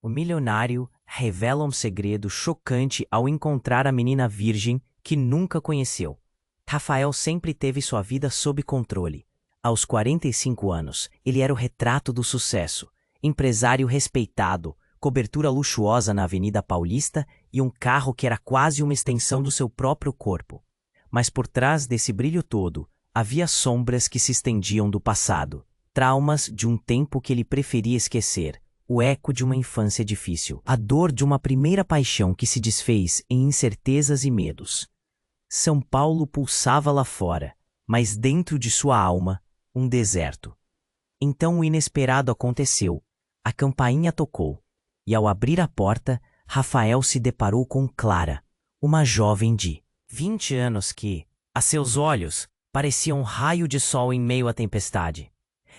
O milionário revela um segredo chocante ao encontrar a menina virgem que nunca conheceu. Rafael sempre teve sua vida sob controle. Aos 45 anos, ele era o retrato do sucesso. Empresário respeitado, cobertura luxuosa na Avenida Paulista e um carro que era quase uma extensão do seu próprio corpo. Mas por trás desse brilho todo, havia sombras que se estendiam do passado. Traumas de um tempo que ele preferia esquecer. O eco de uma infância difícil. A dor de uma primeira paixão que se desfez em incertezas e medos. São Paulo pulsava lá fora, mas dentro de sua alma, um deserto. Então o inesperado aconteceu. A campainha tocou, e ao abrir a porta, Rafael se deparou com Clara, uma jovem de 20 anos que, a seus olhos, parecia um raio de sol em meio à tempestade.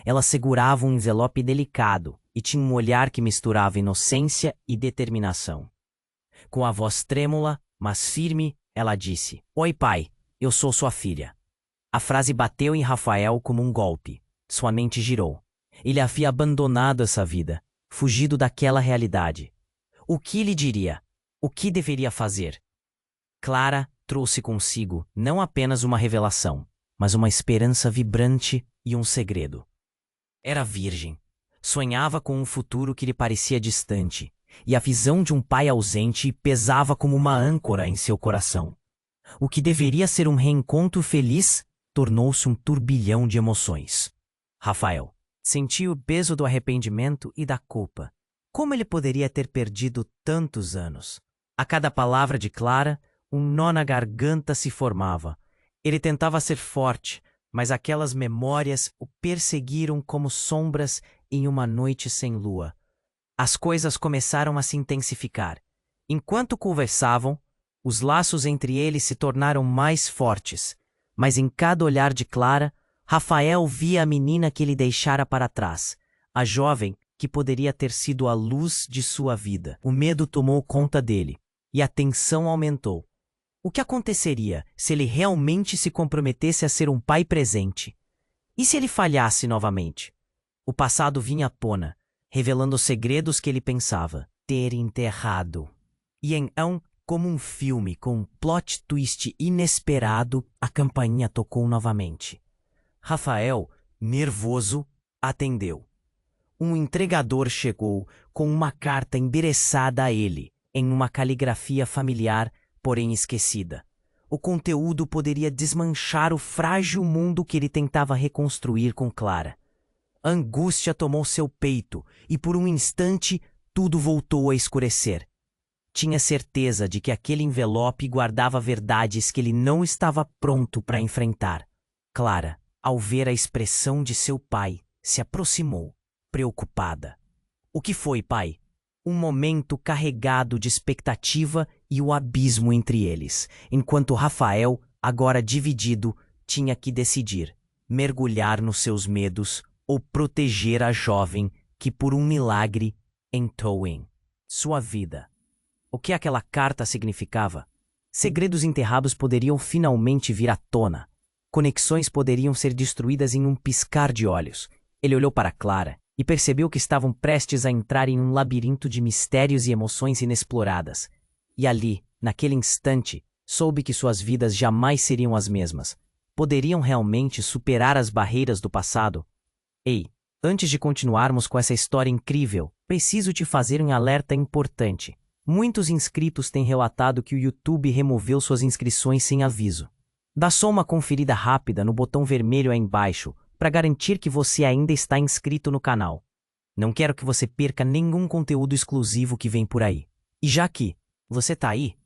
Ela segurava um envelope delicado e tinha um olhar que misturava inocência e determinação. Com a voz trêmula, mas firme, ela disse: "Oi, pai, eu sou sua filha." A frase bateu em Rafael como um golpe. Sua mente girou. Ele havia abandonado essa vida, fugido daquela realidade. O que lhe diria? O que deveria fazer? Clara trouxe consigo não apenas uma revelação, mas uma esperança vibrante e um segredo. Era virgem. Sonhava com um futuro que lhe parecia distante, e a visão de um pai ausente pesava como uma âncora em seu coração. O que deveria ser um reencontro feliz tornou-se um turbilhão de emoções. Rafael sentiu o peso do arrependimento e da culpa. Como ele poderia ter perdido tantos anos? A cada palavra de Clara, um nó na garganta se formava. Ele tentava ser forte, mas aquelas memórias o perseguiram como sombras em uma noite sem lua. As coisas começaram a se intensificar. Enquanto conversavam, os laços entre eles se tornaram mais fortes, mas em cada olhar de Clara, Rafael via a menina que ele deixara para trás, a jovem que poderia ter sido a luz de sua vida. O medo tomou conta dele, e a tensão aumentou. O que aconteceria se ele realmente se comprometesse a ser um pai presente? E se ele falhasse novamente? O passado vinha à tona, revelando os segredos que ele pensava ter enterrado. E então, como um filme com um plot twist inesperado, a campainha tocou novamente. Rafael, nervoso, atendeu. Um entregador chegou com uma carta endereçada a ele, em uma caligrafia familiar, porém esquecida. O conteúdo poderia desmanchar o frágil mundo que ele tentava reconstruir com Clara. A angústia tomou seu peito e por um instante tudo voltou a escurecer. Tinha certeza de que aquele envelope guardava verdades que ele não estava pronto para enfrentar. Clara, ao ver a expressão de seu pai, se aproximou, preocupada. "O que foi, pai?" Um momento carregado de expectativa e o abismo entre eles, enquanto Rafael, agora dividido, tinha que decidir: mergulhar nos seus medos ou proteger a jovem que por um milagre entrou em sua vida. O que aquela carta significava? Segredos enterrados poderiam finalmente vir à tona. Conexões poderiam ser destruídas em um piscar de olhos. Ele olhou para Clara e percebeu que estavam prestes a entrar em um labirinto de mistérios e emoções inexploradas. E ali, naquele instante, soube que suas vidas jamais seriam as mesmas. Poderiam realmente superar as barreiras do passado? Ei, antes de continuarmos com essa história incrível, preciso te fazer um alerta importante. Muitos inscritos têm relatado que o YouTube removeu suas inscrições sem aviso. Dá só uma conferida rápida no botão vermelho aí embaixo para garantir que você ainda está inscrito no canal. Não quero que você perca nenhum conteúdo exclusivo que vem por aí. E já que você tá aí,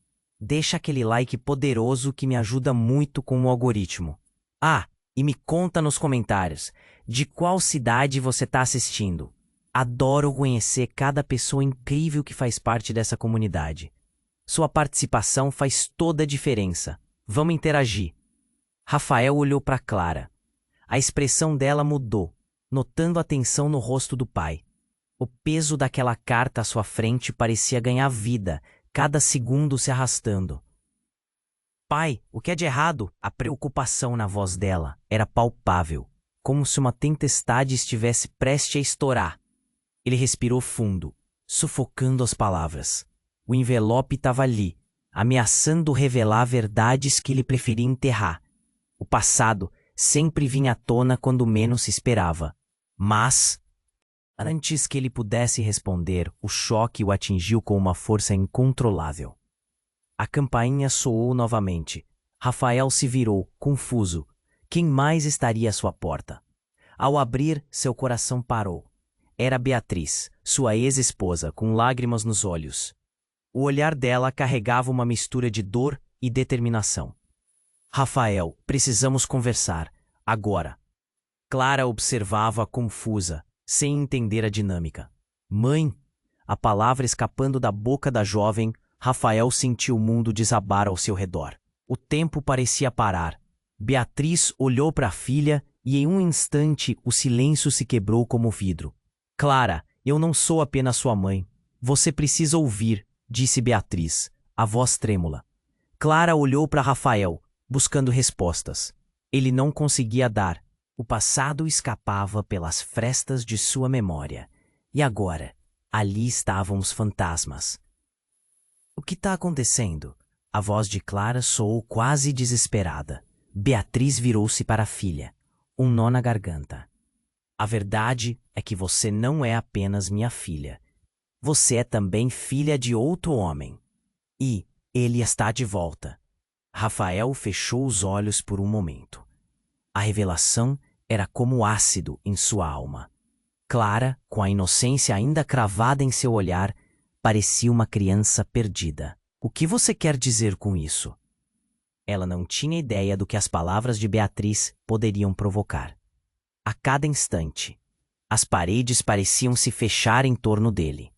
deixa aquele like poderoso que me ajuda muito com o algoritmo. Ah, e me conta nos comentários de qual cidade você está assistindo. Adoro conhecer cada pessoa incrível que faz parte dessa comunidade. Sua participação faz toda a diferença. Vamos interagir. Rafael olhou para Clara. A expressão dela mudou, notando a tensão no rosto do pai. O peso daquela carta à sua frente parecia ganhar vida, cada segundo se arrastando. "Pai, o que é de errado?" A preocupação na voz dela era palpável, como se uma tempestade estivesse prestes a estourar. Ele respirou fundo, sufocando as palavras. O envelope estava ali, ameaçando revelar verdades que ele preferia enterrar. O passado sempre vinha à tona quando menos se esperava. Mas, antes que ele pudesse responder, o choque o atingiu com uma força incontrolável. A campainha soou novamente. Rafael se virou, confuso. Quem mais estaria à sua porta? Ao abrir, seu coração parou. Era Beatriz, sua ex-esposa, com lágrimas nos olhos. O olhar dela carregava uma mistura de dor e determinação. Rafael, precisamos conversar. Agora. Clara observava confusa, sem entender a dinâmica. Mãe! A palavra escapando da boca da jovem, Rafael sentiu o mundo desabar ao seu redor. O tempo parecia parar. Beatriz olhou para a filha e em um instante o silêncio se quebrou como vidro. Clara, eu não sou apenas sua mãe. Você precisa ouvir, disse Beatriz, a voz trêmula. Clara olhou para Rafael, buscando respostas. Ele não conseguia dar. O passado escapava pelas frestas de sua memória. E agora, ali estavam os fantasmas. O que está acontecendo? A voz de Clara soou quase desesperada. Beatriz virou-se para a filha, um nó na garganta. A verdade é que você não é apenas minha filha. Você é também filha de outro homem. E ele está de volta. Rafael fechou os olhos por um momento. A revelação era como ácido em sua alma. Clara, com a inocência ainda cravada em seu olhar, parecia uma criança perdida. O que você quer dizer com isso? Ela não tinha ideia do que as palavras de Beatriz poderiam provocar. A cada instante, as paredes pareciam se fechar em torno dele.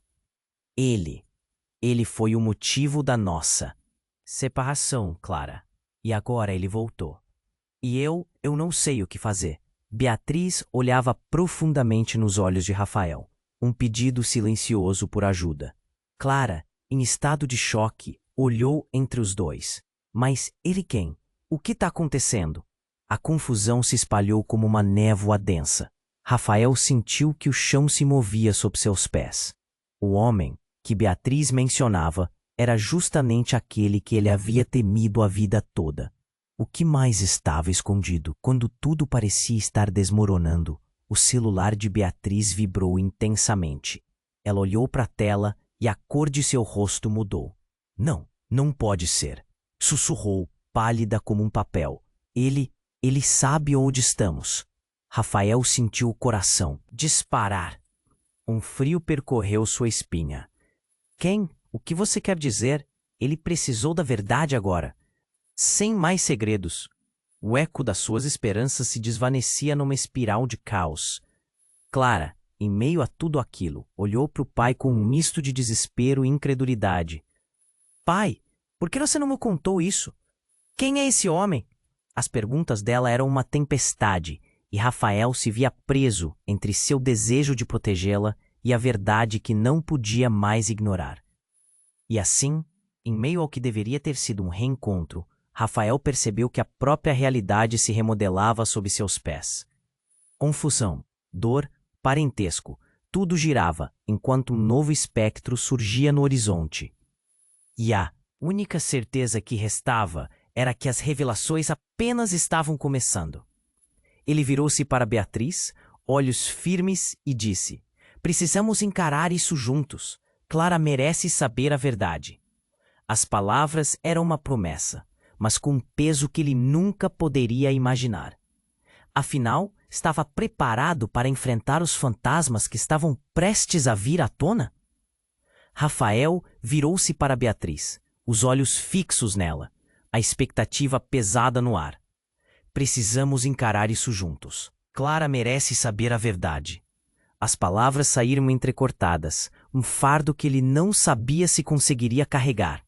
Ele foi o motivo da nossa separação, Clara. E agora ele voltou. E eu não sei o que fazer. Beatriz olhava profundamente nos olhos de Rafael, um pedido silencioso por ajuda. Clara, em estado de choque, olhou entre os dois. Mas ele quem? O que está acontecendo? A confusão se espalhou como uma névoa densa. Rafael sentiu que o chão se movia sob seus pés. O homem que Beatriz mencionava era justamente aquele que ele havia temido a vida toda. O que mais estava escondido? Quando tudo parecia estar desmoronando, o celular de Beatriz vibrou intensamente. Ela olhou para a tela e a cor de seu rosto mudou. Não pode ser. Sussurrou, pálida como um papel. Ele sabe onde estamos. Rafael sentiu o coração disparar. Um frio percorreu sua espinha. Quem? O que você quer dizer? Ele precisou da verdade agora. Sem mais segredos. O eco das suas esperanças se desvanecia numa espiral de caos. Clara, em meio a tudo aquilo, olhou para o pai com um misto de desespero e incredulidade. Pai, por que você não me contou isso? Quem é esse homem? As perguntas dela eram uma tempestade, e Rafael se via preso entre seu desejo de protegê-la e a verdade que não podia mais ignorar. E assim, em meio ao que deveria ter sido um reencontro, Rafael percebeu que a própria realidade se remodelava sob seus pés. Confusão, dor, parentesco, tudo girava enquanto um novo espectro surgia no horizonte. E a única certeza que restava era que as revelações apenas estavam começando. Ele virou-se para Beatriz, olhos firmes, e disse: precisamos encarar isso juntos. Clara merece saber a verdade. As palavras eram uma promessa, mas com um peso que ele nunca poderia imaginar. Afinal, estava preparado para enfrentar os fantasmas que estavam prestes a vir à tona? Rafael virou-se para Beatriz, os olhos fixos nela, a expectativa pesada no ar. Precisamos encarar isso juntos. Clara merece saber a verdade. As palavras saíram entrecortadas, um fardo que ele não sabia se conseguiria carregar.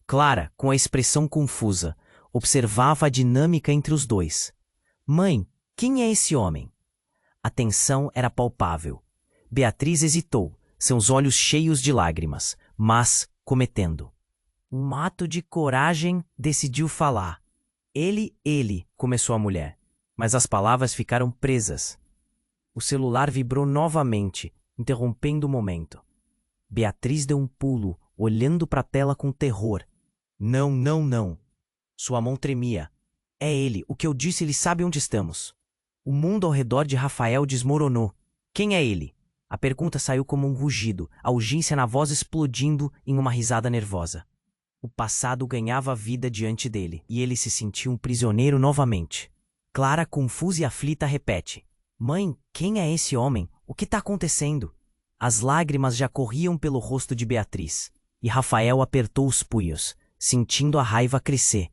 Clara, com a expressão confusa, observava a dinâmica entre os dois. Mãe, quem é esse homem? A tensão era palpável. Beatriz hesitou, seus olhos cheios de lágrimas, mas, cometendo um ato de coragem, decidiu falar. Ele, começou a mulher, mas as palavras ficaram presas. O celular vibrou novamente, interrompendo o momento. Beatriz deu um pulo, olhando para a tela com terror. Não, não, não. Sua mão tremia. É ele, o que eu disse, ele sabe onde estamos. O mundo ao redor de Rafael desmoronou. Quem é ele? A pergunta saiu como um rugido, a urgência na voz explodindo em uma risada nervosa. O passado ganhava vida diante dele, e ele se sentiu um prisioneiro novamente. Clara, confusa e aflita, repete. Mãe, quem é esse homem? O que está acontecendo? As lágrimas já corriam pelo rosto de Beatriz, e Rafael apertou os punhos, sentindo a raiva crescer.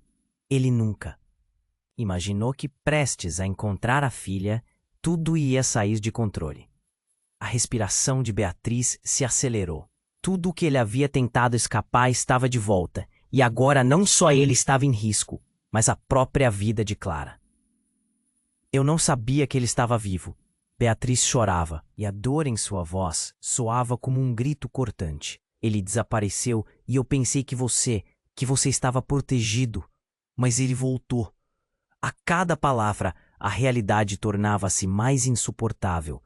Ele nunca imaginou que, prestes a encontrar a filha, tudo ia sair de controle. A respiração de Beatriz se acelerou. Tudo o que ele havia tentado escapar estava de volta, e agora não só ele estava em risco, mas a própria vida de Clara. Eu não sabia que ele estava vivo. Beatriz chorava, e a dor em sua voz soava como um grito cortante. Ele desapareceu, e eu pensei que você estava protegido, mas ele voltou. A cada palavra, a realidade tornava-se mais insuportável.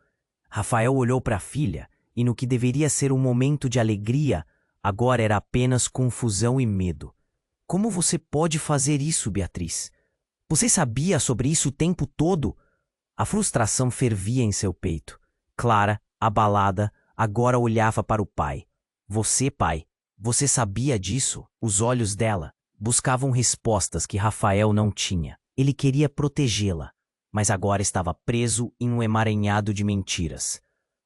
Rafael olhou para a filha, e no que deveria ser um momento de alegria, agora era apenas confusão e medo. Como você pode fazer isso, Beatriz? Você sabia sobre isso o tempo todo? A frustração fervia em seu peito. Clara, abalada, agora olhava para o pai. Você, pai, você sabia disso? Os olhos dela buscavam respostas que Rafael não tinha. Ele queria protegê-la, mas agora estava preso em um emaranhado de mentiras.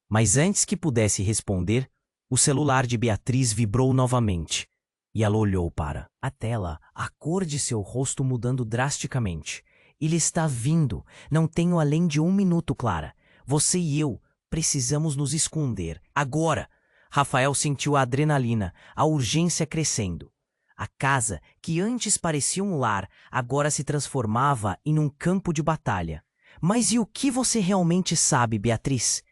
Mas antes que pudesse responder, o celular de Beatriz vibrou novamente, e ela olhou para a tela, a cor de seu rosto mudando drasticamente. Ele está vindo. Não tenho além de 1 minuto, Clara. Você e eu precisamos nos esconder. Agora! Rafael sentiu a adrenalina, a urgência crescendo. A casa, que antes parecia um lar, agora se transformava em um campo de batalha. Mas e o que você realmente sabe, Beatriz?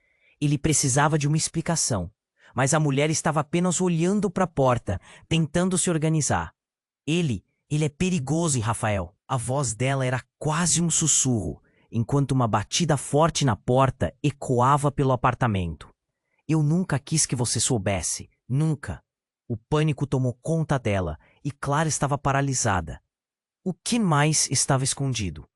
Ele precisava de uma explicação, mas a mulher estava apenas olhando para a porta, tentando se organizar. Ele é perigoso, Rafael. A voz dela era quase um sussurro, enquanto uma batida forte na porta ecoava pelo apartamento. Eu nunca quis que você soubesse, nunca. O pânico tomou conta dela e Clara estava paralisada. O que mais estava escondido?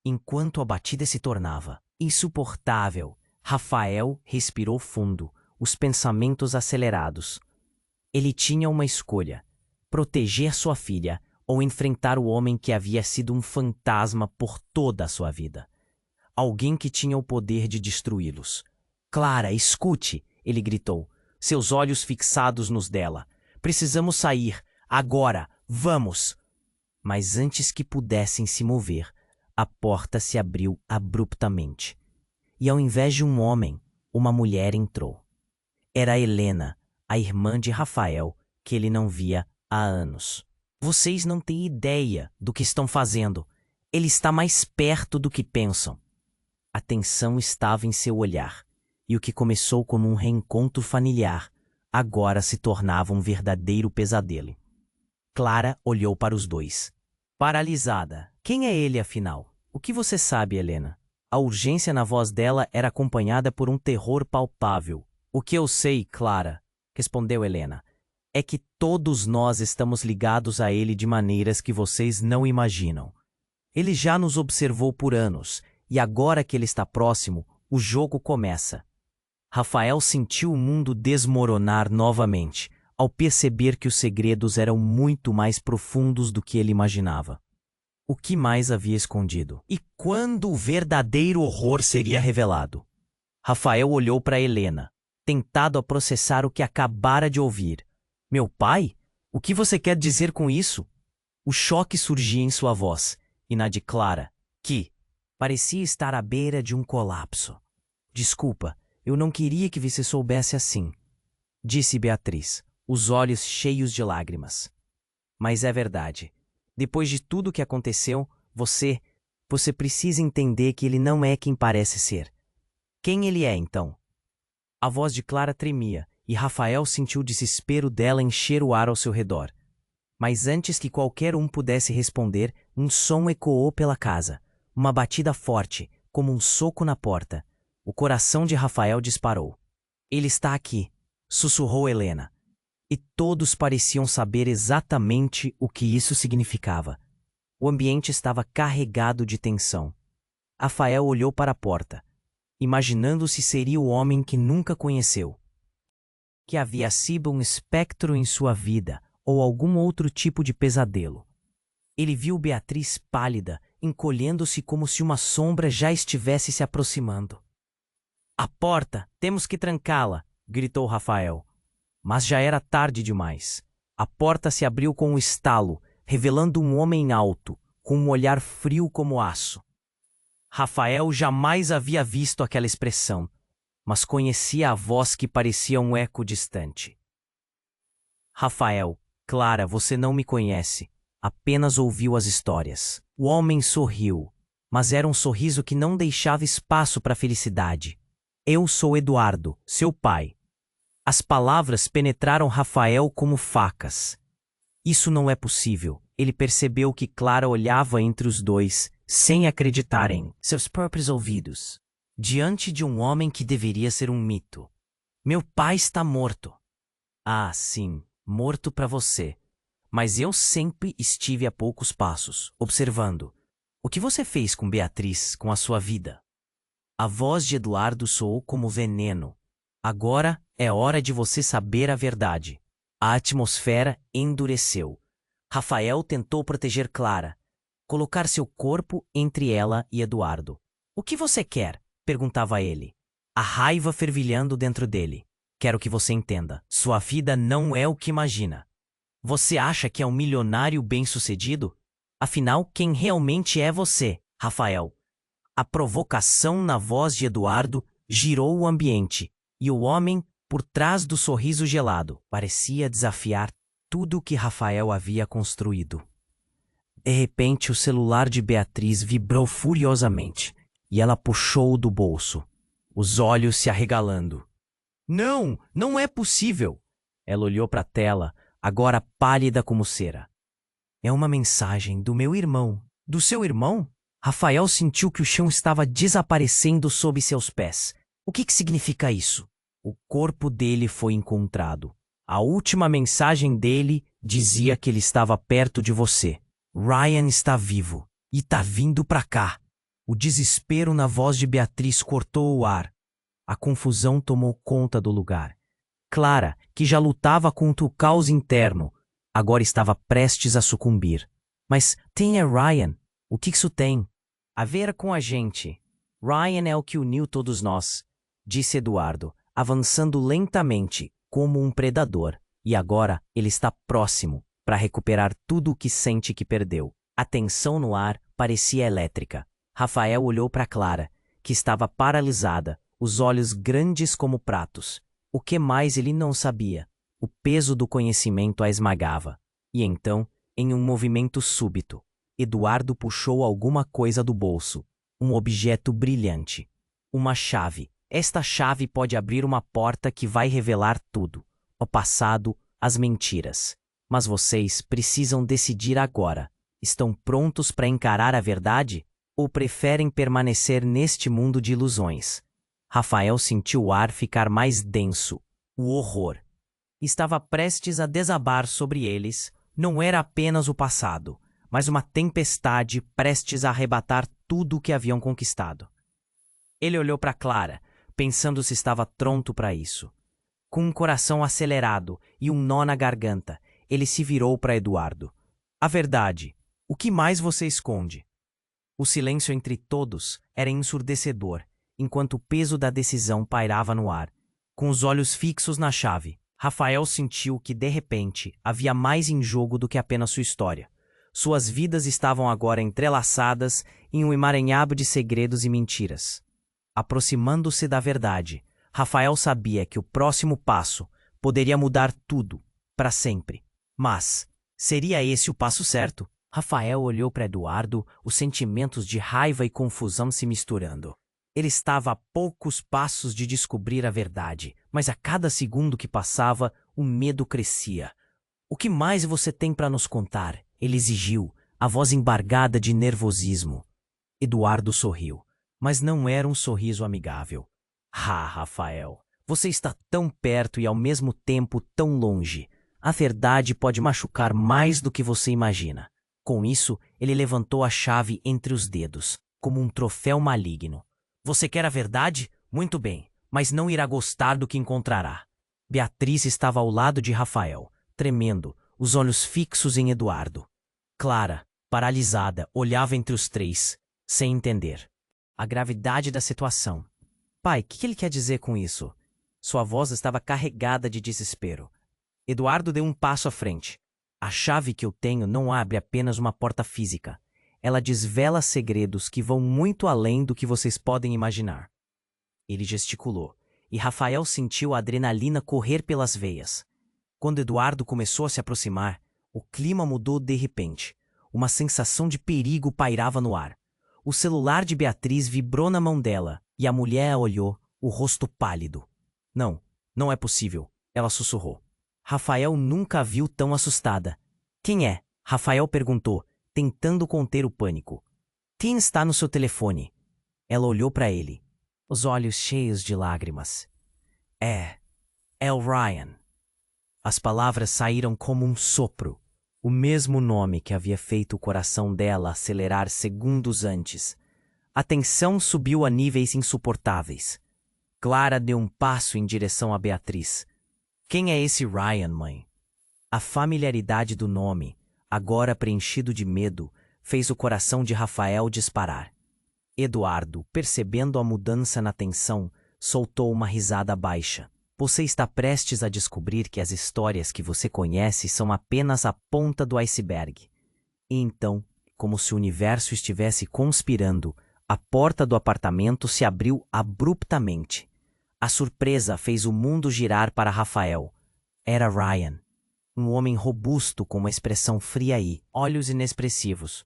Enquanto a batida se tornava insuportável, Rafael respirou fundo, os pensamentos acelerados. Ele tinha uma escolha: proteger sua filha ou enfrentar o homem que havia sido um fantasma por toda a sua vida. Alguém que tinha o poder de destruí-los. Clara, escute! Ele gritou, seus olhos fixados nos dela. Precisamos sair. Agora! Vamos! Mas antes que pudessem se mover, a porta se abriu abruptamente. E ao invés de um homem, uma mulher entrou. Era Helena, a irmã de Rafael, que ele não via há anos. Vocês não têm ideia do que estão fazendo. Ele está mais perto do que pensam. A tensão estava em seu olhar, e o que começou como um reencontro familiar, agora se tornava um verdadeiro pesadelo. Clara olhou para os dois, paralisada. Quem é ele, afinal? O que você sabe, Helena? A urgência na voz dela era acompanhada por um terror palpável. O que eu sei, Clara, respondeu Helena, é que todos nós estamos ligados a ele de maneiras que vocês não imaginam. Ele já nos observou por anos, e agora que ele está próximo, o jogo começa. Rafael sentiu o mundo desmoronar novamente, ao perceber que os segredos eram muito mais profundos do que ele imaginava. O que mais havia escondido? E quando o verdadeiro horror seria revelado? Rafael olhou para Helena, tentado a processar o que acabara de ouvir. Meu pai? O que você quer dizer com isso? O choque surgia em sua voz, e na de Clara, que parecia estar à beira de um colapso. Desculpa, eu não queria que você soubesse assim, disse Beatriz, os olhos cheios de lágrimas. Mas é verdade. Depois de tudo o que aconteceu, você precisa entender que ele não é quem parece ser. Quem ele é, então? A voz de Clara tremia, e Rafael sentiu o desespero dela encher o ar ao seu redor. Mas antes que qualquer um pudesse responder, um som ecoou pela casa. Uma batida forte, como um soco na porta. O coração de Rafael disparou. Ele está aqui, sussurrou Helena. E todos pareciam saber exatamente o que isso significava. O ambiente estava carregado de tensão. Rafael olhou para a porta, imaginando se seria o homem que nunca conheceu. Que havia sido um espectro em sua vida ou algum outro tipo de pesadelo. Ele viu Beatriz pálida, encolhendo-se como se uma sombra já estivesse se aproximando. A porta, temos que trancá-la, gritou Rafael. Mas já era tarde demais. A porta se abriu com um estalo, revelando um homem alto, com um olhar frio como aço. Rafael jamais havia visto aquela expressão, mas conhecia a voz que parecia um eco distante. Rafael, Clara, você não me conhece. Apenas ouviu as histórias. O homem sorriu, mas era um sorriso que não deixava espaço para a felicidade. Eu sou Eduardo, seu pai. As palavras penetraram Rafael como facas. Isso não é possível. Ele percebeu que Clara olhava entre os dois, sem acreditar em seus próprios ouvidos. Diante de um homem que deveria ser um mito. Meu pai está morto. Ah, sim, morto para você. Mas eu sempre estive a poucos passos, observando. O que você fez com Beatriz, com a sua vida? A voz de Eduardo soou como veneno. Agora é hora de você saber a verdade. A atmosfera endureceu. Rafael tentou proteger Clara, colocar seu corpo entre ela e Eduardo. O que você quer? Perguntava ele. A raiva fervilhando dentro dele. Quero que você entenda. Sua vida não é o que imagina. Você acha que é um milionário bem-sucedido? Afinal, quem realmente é você, Rafael? A provocação na voz de Eduardo girou o ambiente, e o homem, por trás do sorriso gelado, parecia desafiar tudo o que Rafael havia construído. De repente, o celular de Beatriz vibrou furiosamente, e ela puxou-o do bolso, os olhos se arregalando. Não, não é possível! Ela olhou para a tela, agora pálida como cera. É uma mensagem do meu irmão. Do seu irmão? Rafael sentiu que o chão estava desaparecendo sob seus pés. O que significa isso? O corpo dele foi encontrado. A última mensagem dele dizia que ele estava perto de você. Ryan está vivo e está vindo para cá. O desespero na voz de Beatriz cortou o ar. A confusão tomou conta do lugar. Clara, que já lutava contra o caos interno, agora estava prestes a sucumbir. Mas quem é Ryan? O que isso tem a ver com a gente? Ryan é o que uniu todos nós, disse Eduardo, avançando lentamente, como um predador. E agora ele está próximo, para recuperar tudo o que sente que perdeu. A tensão no ar parecia elétrica. Rafael olhou para Clara, que estava paralisada, os olhos grandes como pratos. O que mais ele não sabia? O peso do conhecimento a esmagava. E então, em um movimento súbito, Eduardo puxou alguma coisa do bolso. Um objeto brilhante. Uma chave. Esta chave pode abrir uma porta que vai revelar tudo. O passado, as mentiras. Mas vocês precisam decidir agora. Estão prontos para encarar a verdade? Ou preferem permanecer neste mundo de ilusões? Rafael sentiu o ar ficar mais denso. O horror estava prestes a desabar sobre eles. Não era apenas o passado, mas uma tempestade prestes a arrebatar tudo o que haviam conquistado. Ele olhou para Clara, pensando se estava pronto para isso. Com um coração acelerado e um nó na garganta, ele se virou para Eduardo. A verdade, o que mais você esconde? O silêncio entre todos era ensurdecedor, enquanto o peso da decisão pairava no ar. Com os olhos fixos na chave, Rafael sentiu que, de repente, havia mais em jogo do que apenas sua história. Suas vidas estavam agora entrelaçadas em um emaranhado de segredos e mentiras. Aproximando-se da verdade, Rafael sabia que o próximo passo poderia mudar tudo, para sempre. Mas, seria esse o passo certo? Rafael olhou para Eduardo, os sentimentos de raiva e confusão se misturando. Ele estava a poucos passos de descobrir a verdade, mas a cada segundo que passava, o medo crescia. O que mais você tem para nos contar? Ele exigiu, a voz embargada de nervosismo. Eduardo sorriu, mas não era um sorriso amigável. Ah, Rafael, Você está tão perto e ao mesmo tempo tão longe. A verdade pode machucar mais do que você imagina. Com isso, ele levantou a chave entre os dedos, como um troféu maligno. Você quer a verdade? Muito bem, mas não irá gostar do que encontrará. Beatriz estava ao lado de Rafael, tremendo, os olhos fixos em Eduardo. Clara, paralisada, olhava entre os três, sem entender a gravidade da situação. Pai, o que ele quer dizer com isso? Sua voz estava carregada de desespero. Eduardo deu um passo à frente. A chave que eu tenho não abre apenas uma porta física. Ela desvela segredos que vão muito além do que vocês podem imaginar. Ele gesticulou, e Rafael sentiu a adrenalina correr pelas veias. Quando Eduardo começou a se aproximar, o clima mudou de repente. Uma sensação de perigo pairava no ar. O celular de Beatriz vibrou na mão dela, e a mulher a olhou, o rosto pálido. Não, não é possível, ela sussurrou. Rafael nunca a viu tão assustada. Quem é? Rafael perguntou, tentando conter o pânico. Quem está no seu telefone? Ela olhou para ele, os olhos cheios de lágrimas. É o Ryan. As palavras saíram como um sopro, o mesmo nome que havia feito o coração dela acelerar segundos antes. A tensão subiu a níveis insuportáveis. Clara deu um passo em direção a Beatriz. Quem é esse Ryan, mãe? A familiaridade do nome, agora preenchido de medo, fez o coração de Rafael disparar. Eduardo, percebendo a mudança na tensão, soltou uma risada baixa. Você está prestes a descobrir que as histórias que você conhece são apenas a ponta do iceberg. E então, como se o universo estivesse conspirando, a porta do apartamento se abriu abruptamente. A surpresa fez o mundo girar para Rafael. Era Ryan. Um homem robusto com uma expressão fria e olhos inexpressivos.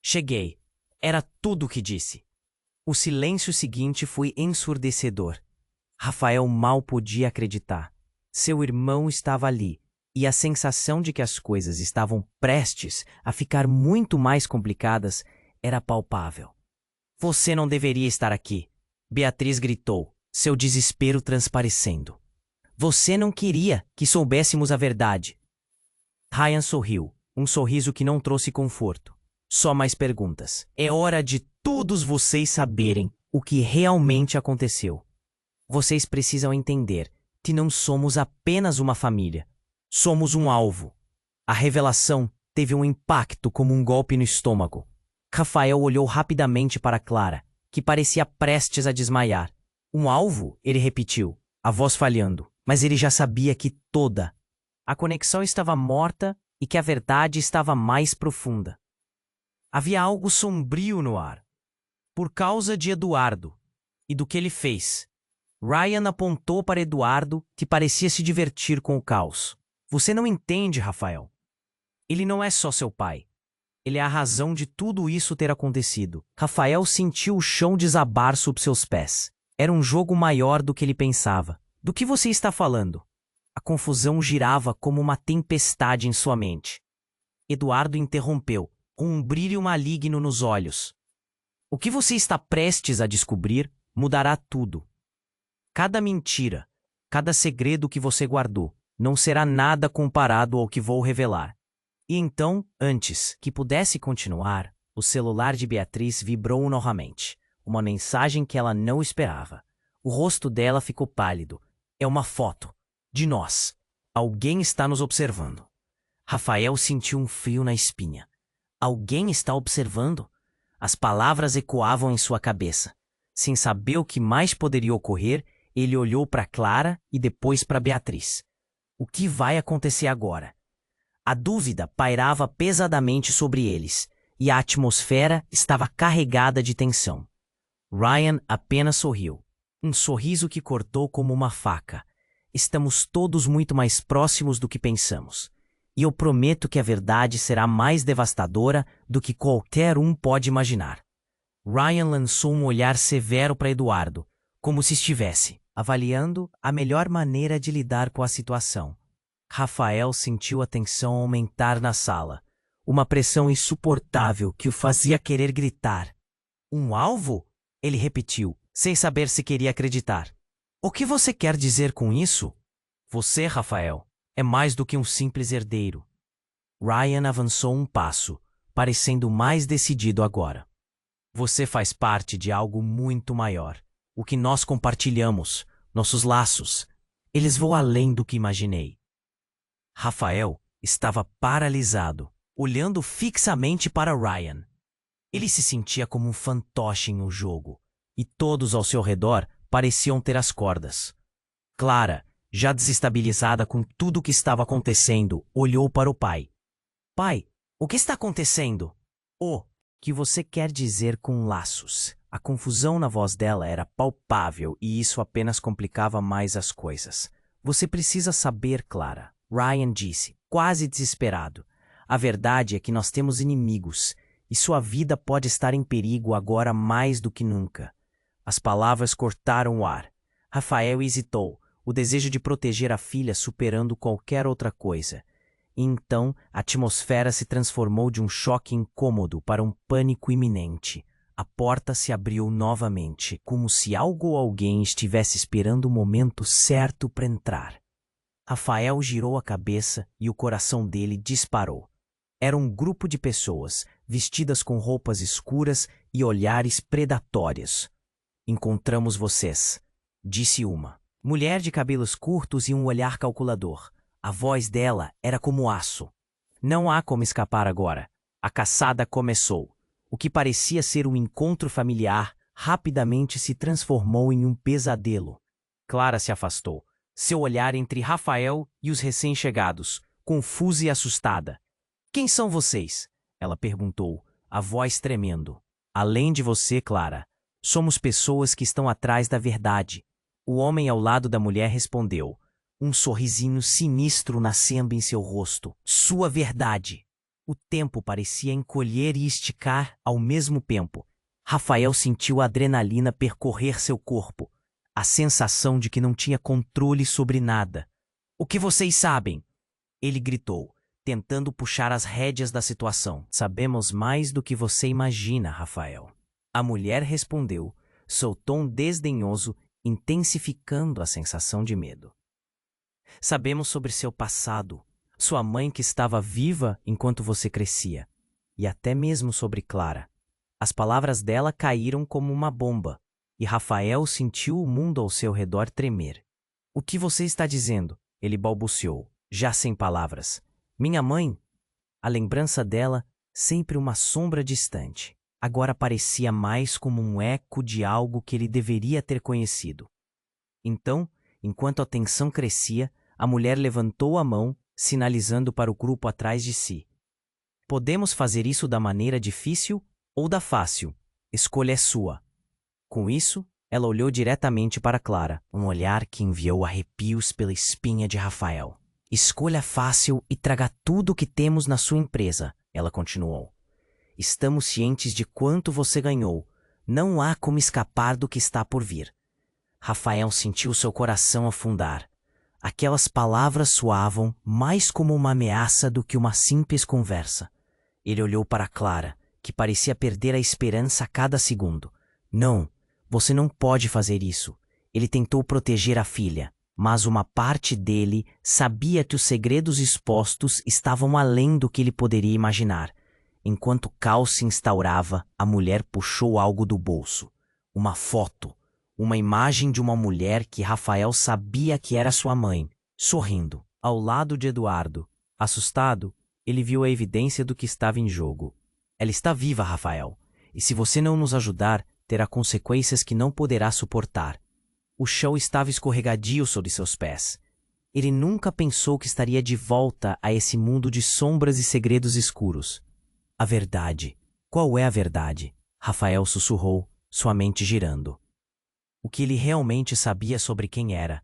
Cheguei. Era tudo o que disse. O silêncio seguinte foi ensurdecedor. Rafael mal podia acreditar. Seu irmão estava ali, e a sensação de que as coisas estavam prestes a ficar muito mais complicadas era palpável. Você não deveria estar aqui, Beatriz gritou, seu desespero transparecendo. Você não queria que soubéssemos a verdade. Ryan sorriu, um sorriso que não trouxe conforto. Só mais perguntas. É hora de todos vocês saberem o que realmente aconteceu. Vocês precisam entender que não somos apenas uma família. Somos um alvo. A revelação teve um impacto como um golpe no estômago. Rafael olhou rapidamente para Clara, que parecia prestes a desmaiar. Um alvo? Ele repetiu, a voz falhando. Mas ele já sabia que toda a conexão estava morta e que a verdade estava mais profunda. Havia algo sombrio no ar. Por causa de Eduardo e do que ele fez. Ryan apontou para Eduardo, que parecia se divertir com o caos. Você não entende, Rafael. Ele não é só seu pai. Ele é a razão de tudo isso ter acontecido. Rafael sentiu o chão desabar sob seus pés. Era um jogo maior do que ele pensava. Do que você está falando? A confusão girava como uma tempestade em sua mente. Eduardo interrompeu, com um brilho maligno nos olhos. O que você está prestes a descobrir mudará tudo. Cada mentira, cada segredo que você guardou, não será nada comparado ao que vou revelar. E então, antes que pudesse continuar, o celular de Beatriz vibrou novamente. Uma mensagem que ela não esperava. O rosto dela ficou pálido. É uma foto. De nós. Alguém está nos observando. Rafael sentiu um frio na espinha. Alguém está observando? As palavras ecoavam em sua cabeça. Sem saber o que mais poderia ocorrer, ele olhou para Clara e depois para Beatriz. O que vai acontecer agora? A dúvida pairava pesadamente sobre eles, e a atmosfera estava carregada de tensão. Ryan apenas sorriu. Um sorriso que cortou como uma faca. Estamos todos muito mais próximos do que pensamos. E eu prometo que a verdade será mais devastadora do que qualquer um pode imaginar. Ryan lançou um olhar severo para Eduardo, como se estivesse avaliando a melhor maneira de lidar com a situação. Rafael sentiu a tensão aumentar na sala, uma pressão insuportável que o fazia querer gritar. Um alvo? Ele repetiu, sem saber se queria acreditar. O que você quer dizer com isso? Você, Rafael, é mais do que um simples herdeiro. Ryan avançou um passo, parecendo mais decidido agora. Você faz parte de algo muito maior. O que nós compartilhamos, nossos laços, eles vão além do que imaginei. Rafael estava paralisado, olhando fixamente para Ryan. Ele se sentia como um fantoche em um jogo, e todos ao seu redor pareciam ter as cordas. Clara, já desestabilizada com tudo o que estava acontecendo, olhou para o pai. Pai, o que está acontecendo? O que você quer dizer com laços? A confusão na voz dela era palpável e isso apenas complicava mais as coisas. Você precisa saber, Clara, Ryan disse, quase desesperado. A verdade é que nós temos inimigos e sua vida pode estar em perigo agora mais do que nunca. As palavras cortaram o ar. Rafael hesitou, o desejo de proteger a filha superando qualquer outra coisa. E então, a atmosfera se transformou de um choque incômodo para um pânico iminente. A porta se abriu novamente, como se algo ou alguém estivesse esperando o momento certo para entrar. Rafael girou a cabeça e o coração dele disparou. Era um grupo de pessoas, vestidas com roupas escuras e olhares predatórios. Encontramos vocês, disse uma. Mulher de cabelos curtos e um olhar calculador. A voz dela era como aço. Não há como escapar agora. A caçada começou. O que parecia ser um encontro familiar rapidamente se transformou em um pesadelo. Clara se afastou, seu olhar entre Rafael e os recém-chegados, confusa e assustada. Quem são vocês? Ela perguntou, a voz tremendo. Além de você, Clara, somos pessoas que estão atrás da verdade. O homem ao lado da mulher respondeu, um sorrisinho sinistro nascendo em seu rosto. Sua verdade. O tempo parecia encolher e esticar ao mesmo tempo. Rafael sentiu a adrenalina percorrer seu corpo, a sensação de que não tinha controle sobre nada. O que vocês sabem? Ele gritou, tentando puxar as rédeas da situação. Sabemos mais do que você imagina, Rafael. A mulher respondeu, seu tom desdenhoso, intensificando a sensação de medo. Sabemos sobre seu passado, sua mãe que estava viva enquanto você crescia, e até mesmo sobre Clara. As palavras dela caíram como uma bomba, e Rafael sentiu o mundo ao seu redor tremer. O que você está dizendo? Ele balbuciou, já sem palavras. Minha mãe? A lembrança dela, sempre uma sombra distante, agora parecia mais como um eco de algo que ele deveria ter conhecido. Então, enquanto a tensão crescia, a mulher levantou a mão, sinalizando para o grupo atrás de si. Podemos fazer isso da maneira difícil ou da fácil. Escolha é sua. Com isso, ela olhou diretamente para Clara, um olhar que enviou arrepios pela espinha de Rafael. Escolha fácil e traga tudo o que temos na sua empresa, ela continuou. Estamos cientes de quanto você ganhou. Não há como escapar do que está por vir. Rafael sentiu seu coração afundar. Aquelas palavras soavam mais como uma ameaça do que uma simples conversa. Ele olhou para Clara, que parecia perder a esperança a cada segundo. Não, você não pode fazer isso. Ele tentou proteger a filha, mas uma parte dele sabia que os segredos expostos estavam além do que ele poderia imaginar. Enquanto o caos se instaurava, a mulher puxou algo do bolso. Uma foto. Uma imagem de uma mulher que Rafael sabia que era sua mãe, sorrindo, ao lado de Eduardo. Assustado, ele viu a evidência do que estava em jogo. Ela está viva, Rafael, e se você não nos ajudar, terá consequências que não poderá suportar. O chão estava escorregadio sob seus pés. Ele nunca pensou que estaria de volta a esse mundo de sombras e segredos escuros. A verdade. Qual é a verdade? Rafael sussurrou, sua mente girando. O que ele realmente sabia sobre quem era.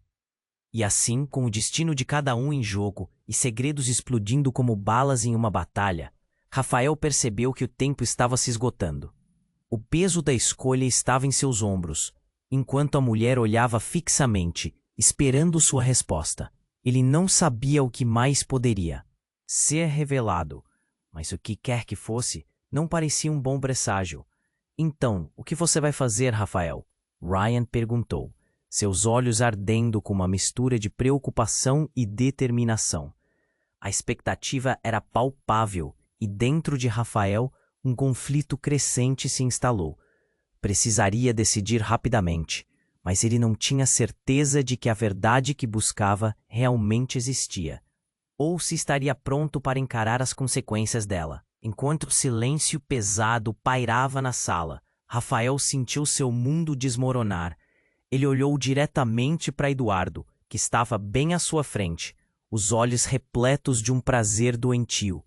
E assim, com o destino de cada um em jogo e segredos explodindo como balas em uma batalha, Rafael percebeu que o tempo estava se esgotando. O peso da escolha estava em seus ombros, enquanto a mulher olhava fixamente, esperando sua resposta. Ele não sabia o que mais poderia ser revelado, mas o que quer que fosse, não parecia um bom presságio. Então, o que você vai fazer, Rafael? Ryan perguntou, seus olhos ardendo com uma mistura de preocupação e determinação. A expectativa era palpável e dentro de Rafael um conflito crescente se instalou. Precisaria decidir rapidamente, mas ele não tinha certeza de que a verdade que buscava realmente existia, ou se estaria pronto para encarar as consequências dela. Enquanto o silêncio pesado pairava na sala, Rafael sentiu seu mundo desmoronar. Ele olhou diretamente para Eduardo, que estava bem à sua frente, os olhos repletos de um prazer doentio.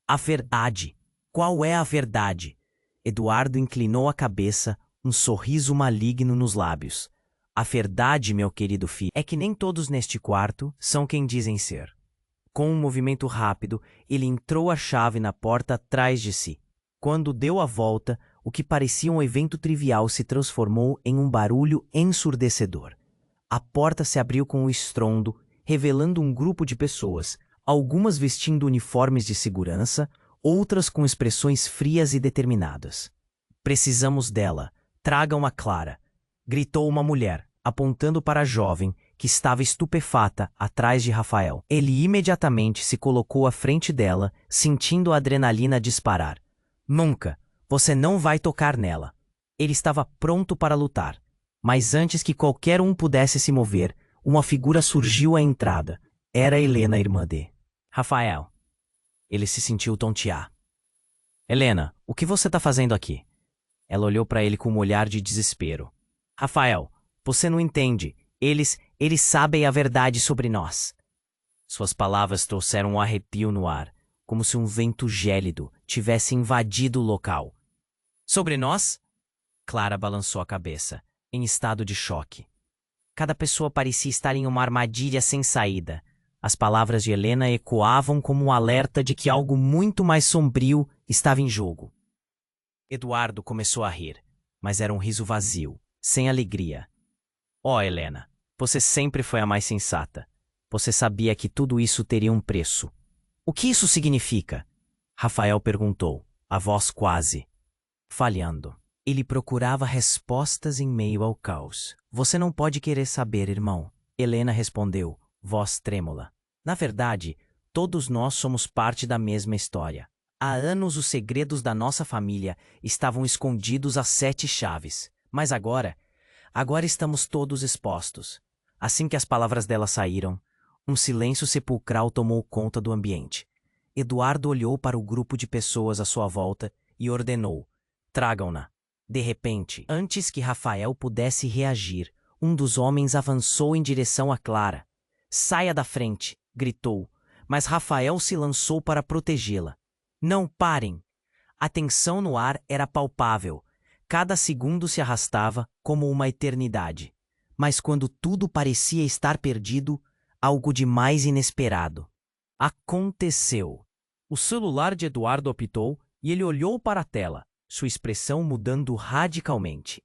A verdade. Qual é a verdade? Eduardo inclinou a cabeça, um sorriso maligno nos lábios. A verdade, meu querido filho, é que nem todos neste quarto são quem dizem ser. Com um movimento rápido, ele entrou a chave na porta atrás de si. Quando deu a volta, o que parecia um evento trivial se transformou em um barulho ensurdecedor. A porta se abriu com um estrondo, revelando um grupo de pessoas, algumas vestindo uniformes de segurança, outras com expressões frias e determinadas. Precisamos dela. Tragam a Clara, gritou uma mulher, apontando para a jovem, que estava estupefata atrás de Rafael. Ele imediatamente se colocou à frente dela, sentindo a adrenalina disparar. Nunca! Você não vai tocar nela. Ele estava pronto para lutar. Mas antes que qualquer um pudesse se mover, uma figura surgiu à entrada. Era Helena, irmã de Rafael. Ele se sentiu tontear. Helena, o que você está fazendo aqui? Ela olhou para ele com um olhar de desespero. Rafael, você não entende. Eles sabem a verdade sobre nós. Suas palavras trouxeram um arrepio no ar, como se um vento gélido tivesse invadido o local. Sobre nós? Clara balançou a cabeça, em estado de choque. Cada pessoa parecia estar em uma armadilha sem saída. As palavras de Helena ecoavam como um alerta de que algo muito mais sombrio estava em jogo. Eduardo começou a rir, mas era um riso vazio, sem alegria. Oh, Helena, você sempre foi a mais sensata. Você sabia que tudo isso teria um preço. O que isso significa? Rafael perguntou, a voz quase falhando. Ele procurava respostas em meio ao caos. Você não pode querer saber, irmão. Helena respondeu, voz trêmula. Na verdade, todos nós somos parte da mesma história. Há anos os segredos da nossa família estavam escondidos às 7 chaves. Mas agora estamos todos expostos. Assim que as palavras dela saíram, um silêncio sepulcral tomou conta do ambiente. Eduardo olhou para o grupo de pessoas à sua volta e ordenou, tragam-na. De repente, antes que Rafael pudesse reagir, um dos homens avançou em direção a Clara. Saia da frente, gritou, mas Rafael se lançou para protegê-la. Não parem! A tensão no ar era palpável. Cada segundo se arrastava como uma eternidade. Mas quando tudo parecia estar perdido, algo de mais inesperado aconteceu. O celular de Eduardo apitou e ele olhou para a tela, sua expressão mudando radicalmente.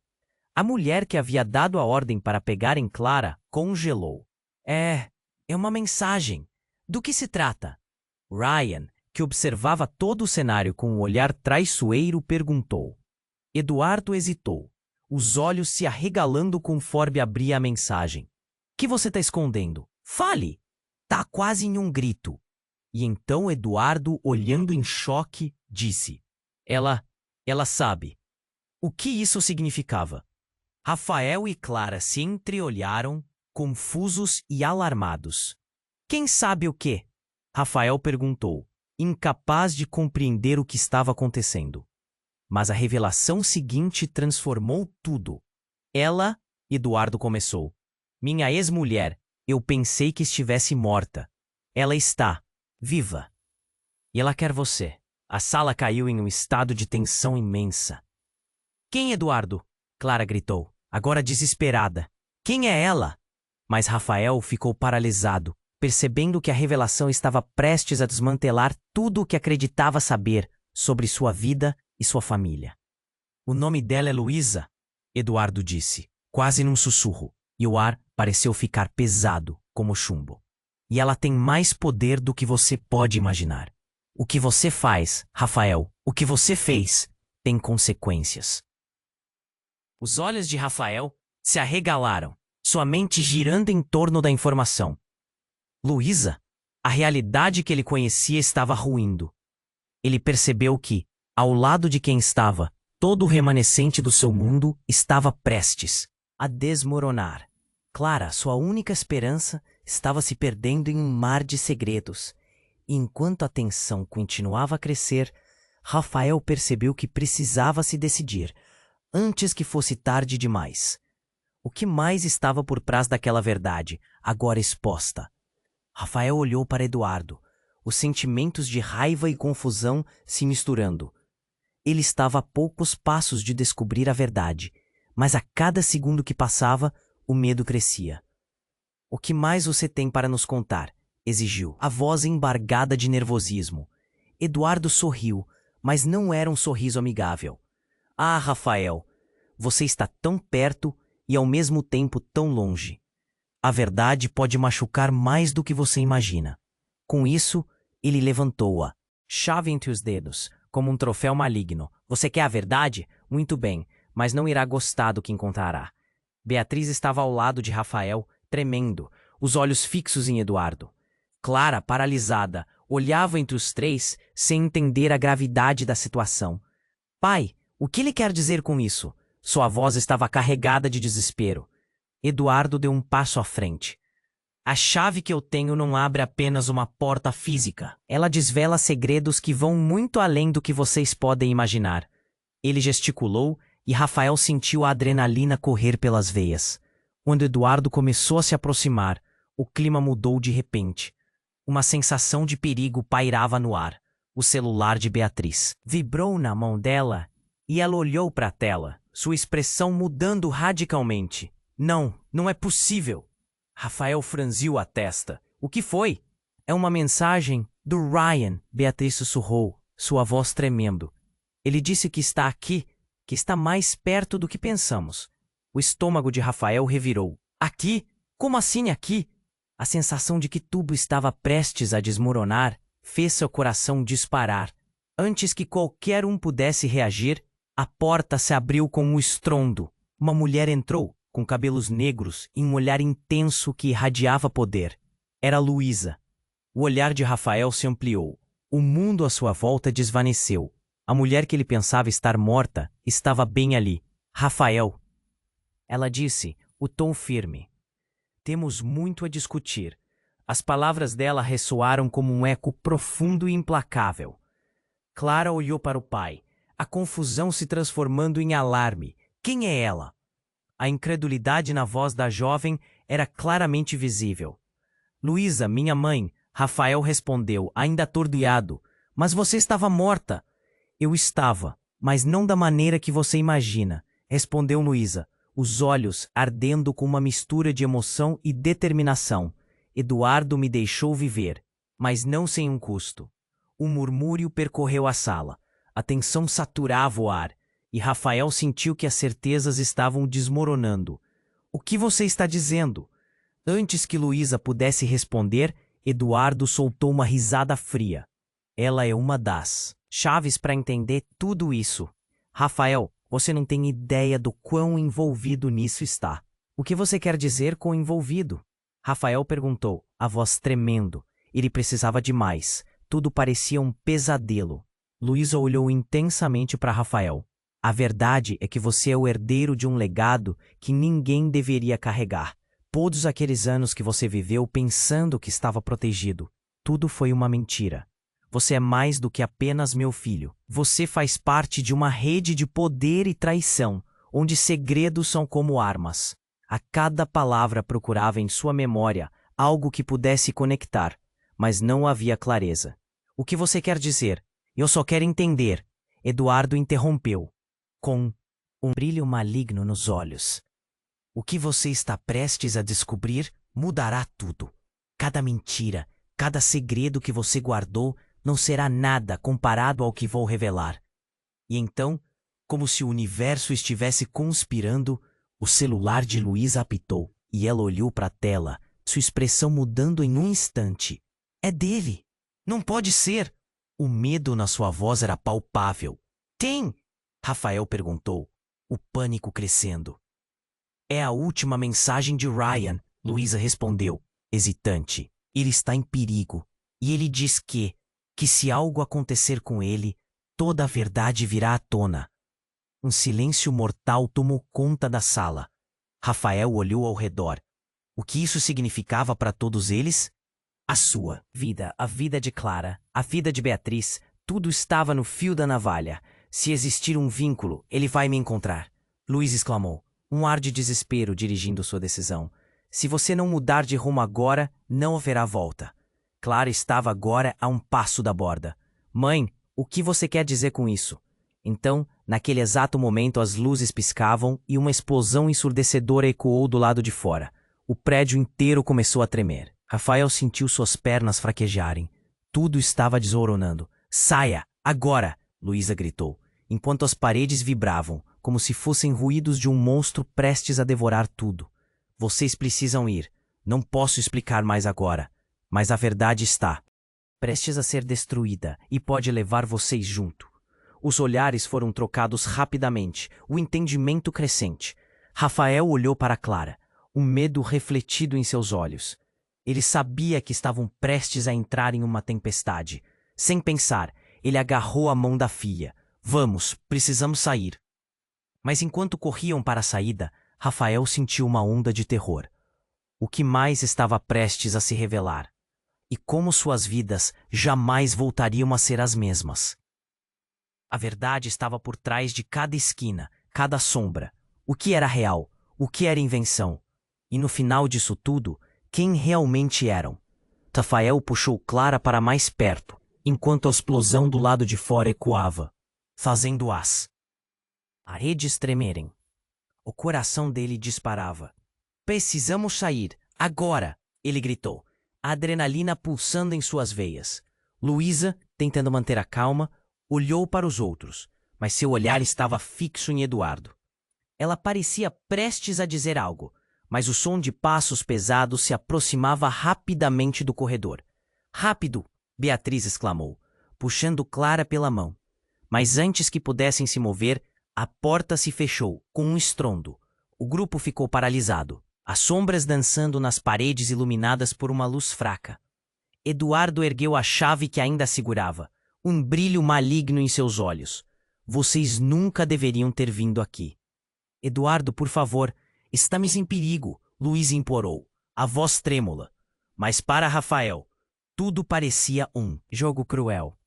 A mulher que havia dado a ordem para pegar em Clara congelou. É uma mensagem. Do que se trata? Ryan, que observava todo o cenário com um olhar traiçoeiro, perguntou. Eduardo hesitou, os olhos se arregalando conforme abria a mensagem. Que você está escondendo? Fale! Tá quase em um grito. E então Eduardo, olhando em choque, disse. Ela sabe. O que isso significava? Rafael e Clara se entreolharam, confusos e alarmados. Quem sabe o quê? Rafael perguntou, incapaz de compreender o que estava acontecendo. Mas a revelação seguinte transformou tudo. Eduardo começou. Minha ex-mulher, eu pensei que estivesse morta. Ela está viva. E ela quer você. A sala caiu em um estado de tensão imensa. Quem, Eduardo? Clara gritou, agora desesperada. Quem é ela? Mas Rafael ficou paralisado, percebendo que a revelação estava prestes a desmantelar tudo o que acreditava saber sobre sua vida e sua família. O nome dela é Luísa, Eduardo disse, quase num sussurro, e o ar pareceu ficar pesado como chumbo. E ela tem mais poder do que você pode imaginar. O que você faz, Rafael, o que você fez, tem consequências. Os olhos de Rafael se arregalaram. sua mente girando em torno da informação. Luísa, a realidade que ele conhecia estava ruindo. Ele percebeu que, ao lado de quem estava, todo o remanescente do seu mundo estava prestes a desmoronar. Clara, sua única esperança, estava se perdendo em um mar de segredos. E enquanto a tensão continuava a crescer, Rafael percebeu que precisava se decidir, antes que fosse tarde demais. O que mais estava por trás daquela verdade, agora exposta? Rafael olhou para Eduardo, os sentimentos de raiva e confusão se misturando. Ele estava a poucos passos de descobrir a verdade, mas a cada segundo que passava, o medo crescia. "O que mais você tem para nos contar?" exigiu, a voz embargada de nervosismo. Eduardo sorriu, mas não era um sorriso amigável. "Ah, Rafael, você está tão perto e ao mesmo tempo tão longe. A verdade pode machucar mais do que você imagina." Com isso, ele levantou-a, chave entre os dedos, como um troféu maligno. "Você quer a verdade? Muito bem, mas não irá gostar do que encontrará." Beatriz estava ao lado de Rafael, tremendo, os olhos fixos em Eduardo. Clara, paralisada, olhava entre os três sem entender a gravidade da situação. "Pai, o que ele quer dizer com isso?" Sua voz estava carregada de desespero. Eduardo deu um passo à frente. "A chave que eu tenho não abre apenas uma porta física. Ela desvela segredos que vão muito além do que vocês podem imaginar." Ele gesticulou e Rafael sentiu a adrenalina correr pelas veias. Quando Eduardo começou a se aproximar, o clima mudou de repente. Uma sensação de perigo pairava no ar. O celular de Beatriz vibrou na mão dela e ela olhou para a tela, sua expressão mudando radicalmente. "Não, não é possível." Rafael franziu a testa. "O que foi?" "É uma mensagem do Ryan", Beatriz sussurrou, sua voz tremendo. "Ele disse que está aqui, que está mais perto do que pensamos." O estômago de Rafael revirou. "Aqui? Como assim aqui?" A sensação de que tudo estava prestes a desmoronar fez seu coração disparar. Antes que qualquer um pudesse reagir, a porta se abriu com um estrondo. Uma mulher entrou, com cabelos negros e um olhar intenso que irradiava poder. Era Luísa. O olhar de Rafael se ampliou. O mundo à sua volta desvaneceu. A mulher que ele pensava estar morta estava bem ali. "Rafael," ela disse, o tom firme. "Temos muito a discutir." As palavras dela ressoaram como um eco profundo e implacável. Clara olhou para o pai, a confusão se transformando em alarme. "Quem é ela?" A incredulidade na voz da jovem era claramente visível. "Luísa, minha mãe," Rafael respondeu, ainda atordoado. "Mas você estava morta." "Eu estava, mas não da maneira que você imagina," respondeu Luísa, os olhos ardendo com uma mistura de emoção e determinação. "Eduardo me deixou viver, mas não sem um custo." Um murmúrio percorreu a sala. A tensão saturava o ar, e Rafael sentiu que as certezas estavam desmoronando. "O que você está dizendo?" Antes que Luísa pudesse responder, Eduardo soltou uma risada fria. "Ela é uma das chaves para entender tudo isso. Rafael, você não tem ideia do quão envolvido nisso está." "O que você quer dizer com envolvido?" Rafael perguntou, a voz tremendo. Ele precisava de mais. Tudo parecia um pesadelo. Luísa olhou intensamente para Rafael. "A verdade é que você é o herdeiro de um legado que ninguém deveria carregar. Todos aqueles anos que você viveu pensando que estava protegido, tudo foi uma mentira. Você é mais do que apenas meu filho. Você faz parte de uma rede de poder e traição, onde segredos são como armas." A cada palavra procurava em sua memória algo que pudesse conectar, mas não havia clareza. "O que você quer dizer? Eu só quero entender." Eduardo interrompeu, com um brilho maligno nos olhos. "O que você está prestes a descobrir mudará tudo. Cada mentira, cada segredo que você guardou não será nada comparado ao que vou revelar." E então, como se o universo estivesse conspirando, o celular de Luísa apitou e ela olhou para a tela, sua expressão mudando em um instante. "É dele! Não pode ser!" O medo na sua voz era palpável. "Tem?" Rafael perguntou, o pânico crescendo. É a última mensagem de Ryan, Luísa respondeu, hesitante. Ele está em perigo. E ele diz que se algo acontecer com ele, toda a verdade virá à tona. Um silêncio mortal tomou conta da sala. Rafael olhou ao redor. O que isso significava para todos eles? A sua vida, a vida de Clara, a vida de Beatriz, tudo estava no fio da navalha. Se existir um vínculo, ele vai me encontrar. Luiz exclamou, um ar de desespero dirigindo sua decisão. Se você não mudar de rumo agora, não haverá volta. Clara estava agora a um passo da borda. Mãe, o que você quer dizer com isso? Então, naquele exato momento, as luzes piscavam e uma explosão ensurdecedora ecoou do lado de fora. O prédio inteiro começou a tremer. Rafael sentiu suas pernas fraquejarem. Tudo estava desmoronando. Saia, agora! Luísa gritou, enquanto as paredes vibravam, como se fossem ruídos de um monstro prestes a devorar tudo. Vocês precisam ir. Não posso explicar mais agora. Mas a verdade está prestes a ser destruída e pode levar vocês junto. Os olhares foram trocados rapidamente, o entendimento crescente. Rafael olhou para Clara, um medo refletido em seus olhos. Ele sabia que estavam prestes a entrar em uma tempestade. Sem pensar, ele agarrou a mão da filha. Vamos, precisamos sair. Mas enquanto corriam para a saída, Rafael sentiu uma onda de terror. O que mais estava prestes a se revelar? E como suas vidas jamais voltariam a ser as mesmas. A verdade estava por trás de cada esquina, cada sombra. O que era real? O que era invenção? E no final disso tudo, quem realmente eram? Rafael puxou Clara para mais perto, enquanto a explosão do lado de fora ecoava, fazendo as paredes tremerem. O coração dele disparava. Precisamos sair, agora! Ele gritou, a adrenalina pulsando em suas veias. Luísa, tentando manter a calma, olhou para os outros, mas seu olhar estava fixo em Eduardo. Ela parecia prestes a dizer algo, mas o som de passos pesados se aproximava rapidamente do corredor. Rápido! Beatriz exclamou, puxando Clara pela mão. Mas antes que pudessem se mover, a porta se fechou, com um estrondo. O grupo ficou paralisado, as sombras dançando nas paredes iluminadas por uma luz fraca. Eduardo ergueu a chave que ainda segurava, um brilho maligno em seus olhos. Vocês nunca deveriam ter vindo aqui. Eduardo, por favor, estamos em perigo, Luiz implorou, a voz trêmula. Mas para Rafael, tudo parecia um jogo cruel.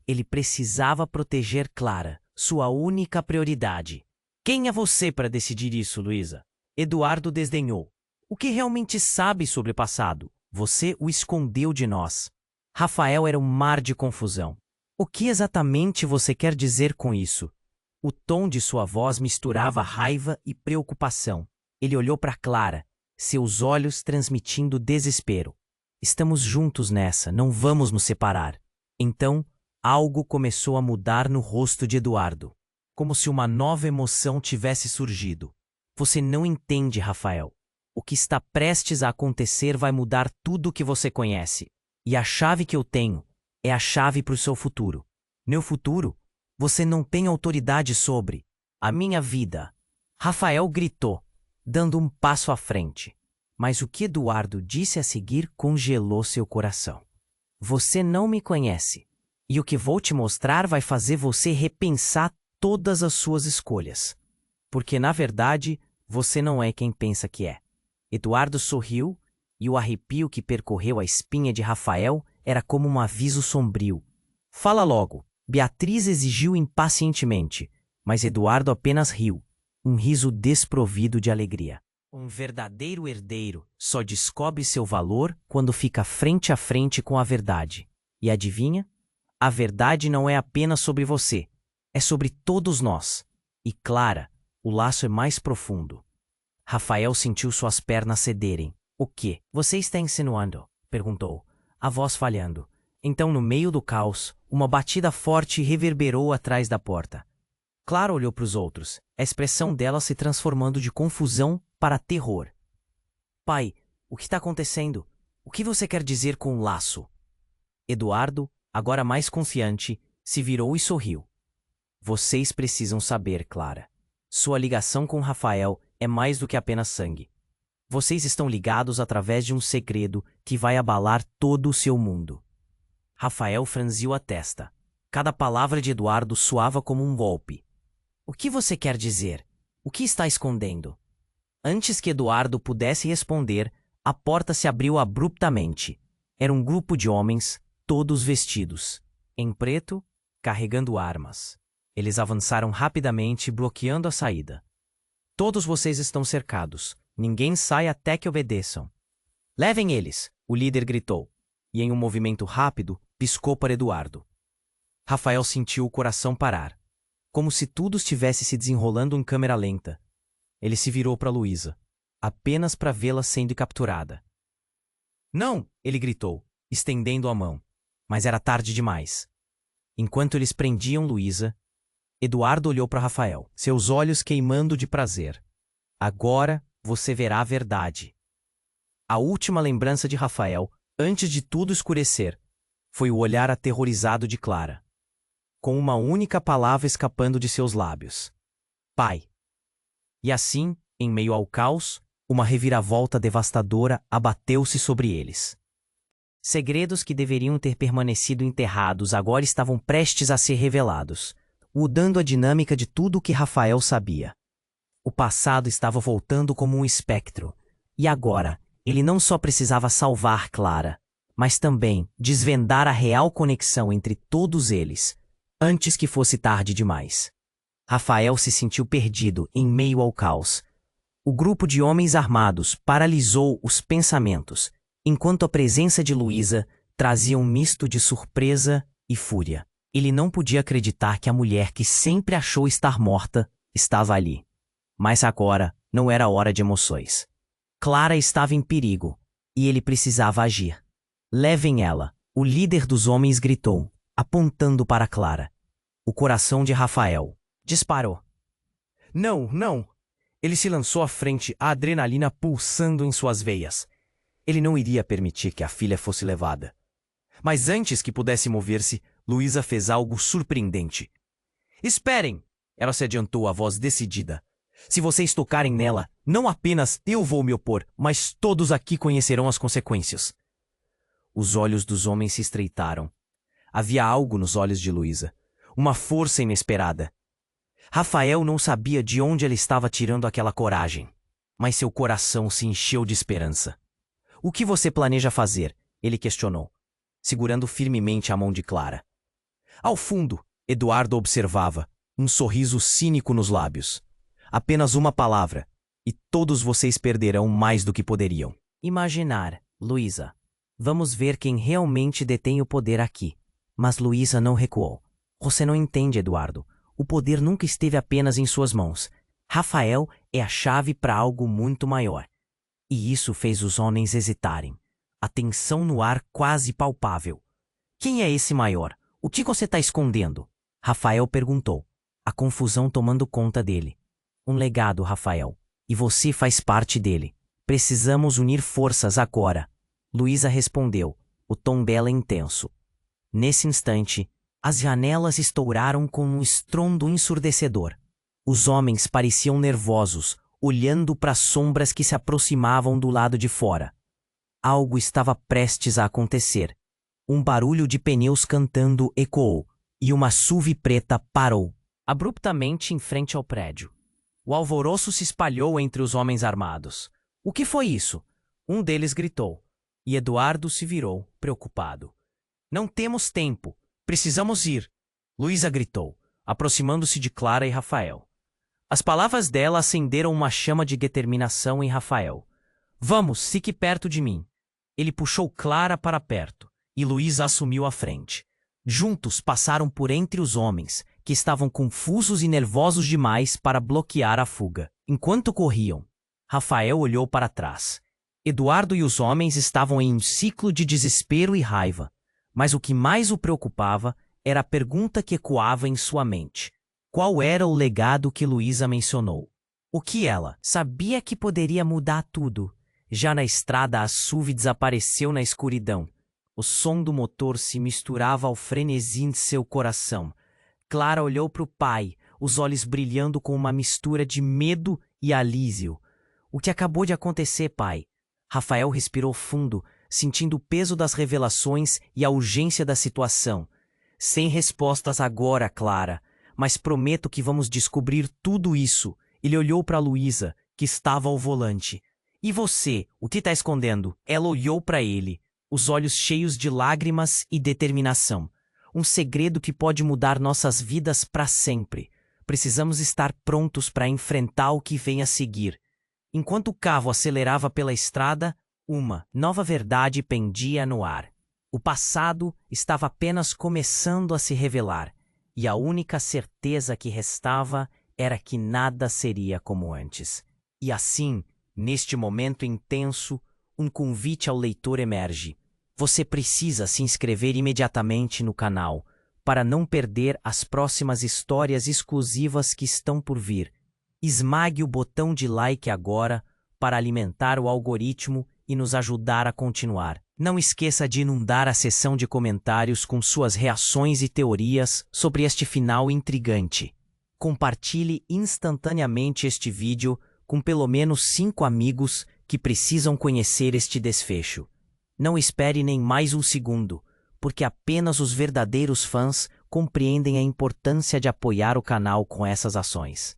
Ele precisava proteger Clara, sua única prioridade. Quem é você para decidir isso, Luísa? Eduardo desdenhou. O que realmente sabe sobre o passado? Você o escondeu de nós. Rafael era um mar de confusão. O que exatamente você quer dizer com isso? O tom de sua voz misturava raiva e preocupação. Ele olhou para Clara, seus olhos transmitindo desespero. Estamos juntos nessa, não vamos nos separar. Então, algo começou a mudar no rosto de Eduardo, como se uma nova emoção tivesse surgido. Você não entende, Rafael. O que está prestes a acontecer vai mudar tudo o que você conhece. E a chave que eu tenho é a chave para o seu futuro. Meu futuro? Você não tem autoridade sobre a minha vida. Rafael gritou, dando um passo à frente. Mas o que Eduardo disse a seguir congelou seu coração. Você não me conhece. E o que vou te mostrar vai fazer você repensar todas as suas escolhas. Porque, na verdade, você não é quem pensa que é. Eduardo sorriu, e o arrepio que percorreu a espinha de Rafael era como um aviso sombrio. Fala logo, Beatriz exigiu impacientemente, mas Eduardo apenas riu, um riso desprovido de alegria. Um verdadeiro herdeiro só descobre seu valor quando fica frente a frente com a verdade. E adivinha? A verdade não é apenas sobre você, é sobre todos nós. E Clara, o laço é mais profundo. Rafael sentiu suas pernas cederem. O que você está insinuando? Perguntou, a voz falhando. Então, no meio do caos, uma batida forte reverberou atrás da porta. Clara olhou para os outros, a expressão dela se transformando de confusão para terror. Pai, o que está acontecendo? O que você quer dizer com laço? Eduardo, agora mais confiante, se virou e sorriu. Vocês precisam saber, Clara. Sua ligação com Rafael é mais do que apenas sangue. Vocês estão ligados através de um segredo que vai abalar todo o seu mundo. Rafael franziu a testa. Cada palavra de Eduardo soava como um golpe. O que você quer dizer? O que está escondendo? Antes que Eduardo pudesse responder, a porta se abriu abruptamente. Era um grupo de homens, todos vestidos em preto, carregando armas. Eles avançaram rapidamente, bloqueando a saída. Todos vocês estão cercados. Ninguém sai até que obedeçam. Levem eles, o líder gritou, e em um movimento rápido, piscou para Eduardo. Rafael sentiu o coração parar, como se tudo estivesse se desenrolando em câmera lenta. Ele se virou para Luísa, apenas para vê-la sendo capturada. Não! Ele gritou, estendendo a mão. Mas era tarde demais. Enquanto eles prendiam Luísa, Eduardo olhou para Rafael, seus olhos queimando de prazer. Agora você verá a verdade. A última lembrança de Rafael, antes de tudo escurecer, foi o olhar aterrorizado de Clara, com uma única palavra escapando de seus lábios: pai. E assim, em meio ao caos, uma reviravolta devastadora abateu-se sobre eles. Segredos que deveriam ter permanecido enterrados agora estavam prestes a ser revelados, mudando a dinâmica de tudo o que Rafael sabia. O passado estava voltando como um espectro, e agora ele não só precisava salvar Clara, mas também desvendar a real conexão entre todos eles, antes que fosse tarde demais. Rafael se sentiu perdido em meio ao caos. O grupo de homens armados paralisou os pensamentos, enquanto a presença de Luísa trazia um misto de surpresa e fúria. Ele não podia acreditar que a mulher que sempre achou estar morta estava ali. Mas agora não era hora de emoções. Clara estava em perigo, e ele precisava agir. Levem ela, o líder dos homens gritou, apontando para Clara. O coração de Rafael disparou. Não, não! Ele se lançou à frente, a adrenalina pulsando em suas veias. Ele não iria permitir que a filha fosse levada. Mas antes que pudesse mover-se, Luísa fez algo surpreendente. Esperem! Ela se adiantou, a voz decidida. Se vocês tocarem nela, não apenas eu vou me opor, mas todos aqui conhecerão as consequências. Os olhos dos homens se estreitaram. Havia algo nos olhos de Luísa, uma força inesperada. Rafael não sabia de onde ela estava tirando aquela coragem, mas seu coração se encheu de esperança. O que você planeja fazer? Ele questionou, segurando firmemente a mão de Clara. Ao fundo, Eduardo observava, um sorriso cínico nos lábios. Apenas uma palavra, e todos vocês perderão mais do que poderiam. Imaginar, Luísa. Vamos ver quem realmente detém o poder aqui. Mas Luísa não recuou. Você não entende, Eduardo. O poder nunca esteve apenas em suas mãos. Rafael é a chave para algo muito maior. E isso fez os homens hesitarem. A tensão no ar quase palpável. Quem é esse maior? O que você está escondendo? Rafael perguntou, a confusão tomando conta dele. Um legado, Rafael. E você faz parte dele. Precisamos unir forças agora. Luísa respondeu, o tom dela intenso. Nesse instante, as janelas estouraram com um estrondo ensurdecedor. Os homens pareciam nervosos, olhando para as sombras que se aproximavam do lado de fora. Algo estava prestes a acontecer. Um barulho de pneus cantando ecoou, e uma SUV preta parou, abruptamente em frente ao prédio. O alvoroço se espalhou entre os homens armados. O que foi isso? Um deles gritou, e Eduardo se virou, preocupado. Não temos tempo. Precisamos ir. Luísa gritou, aproximando-se de Clara e Rafael. As palavras dela acenderam uma chama de determinação em Rafael. Vamos, fique perto de mim. Ele puxou Clara para perto, e Luísa assumiu a frente. Juntos passaram por entre os homens, que estavam confusos e nervosos demais para bloquear a fuga. Enquanto corriam, Rafael olhou para trás. Eduardo e os homens estavam em um ciclo de desespero e raiva, mas o que mais o preocupava era a pergunta que ecoava em sua mente. Qual era o legado que Luísa mencionou? O que ela sabia que poderia mudar tudo? Já na estrada, a SUV desapareceu na escuridão. O som do motor se misturava ao frenesi em seu coração. Clara olhou para o pai, os olhos brilhando com uma mistura de medo E Alísio? O que acabou de acontecer, pai? Rafael respirou fundo, sentindo o peso das revelações e a urgência da situação. Sem respostas agora, Clara, mas prometo que vamos descobrir tudo isso. Ele olhou para Luísa, que estava ao volante. E você, o que está escondendo? Ela olhou para ele, os olhos cheios de lágrimas e determinação. Um segredo que pode mudar nossas vidas para sempre. Precisamos estar prontos para enfrentar o que vem a seguir. Enquanto o carro acelerava pela estrada, uma nova verdade pendia no ar. O passado estava apenas começando a se revelar, e a única certeza que restava era que nada seria como antes. E assim, neste momento intenso, um convite ao leitor emerge. Você precisa se inscrever imediatamente no canal para não perder as próximas histórias exclusivas que estão por vir. Esmague o botão de like agora para alimentar o algoritmo e nos ajudar a continuar. Não esqueça de inundar a seção de comentários com suas reações e teorias sobre este final intrigante. Compartilhe instantaneamente este vídeo com pelo menos 5 amigos que precisam conhecer este desfecho. Não espere nem mais um segundo, porque apenas os verdadeiros fãs compreendem a importância de apoiar o canal com essas ações.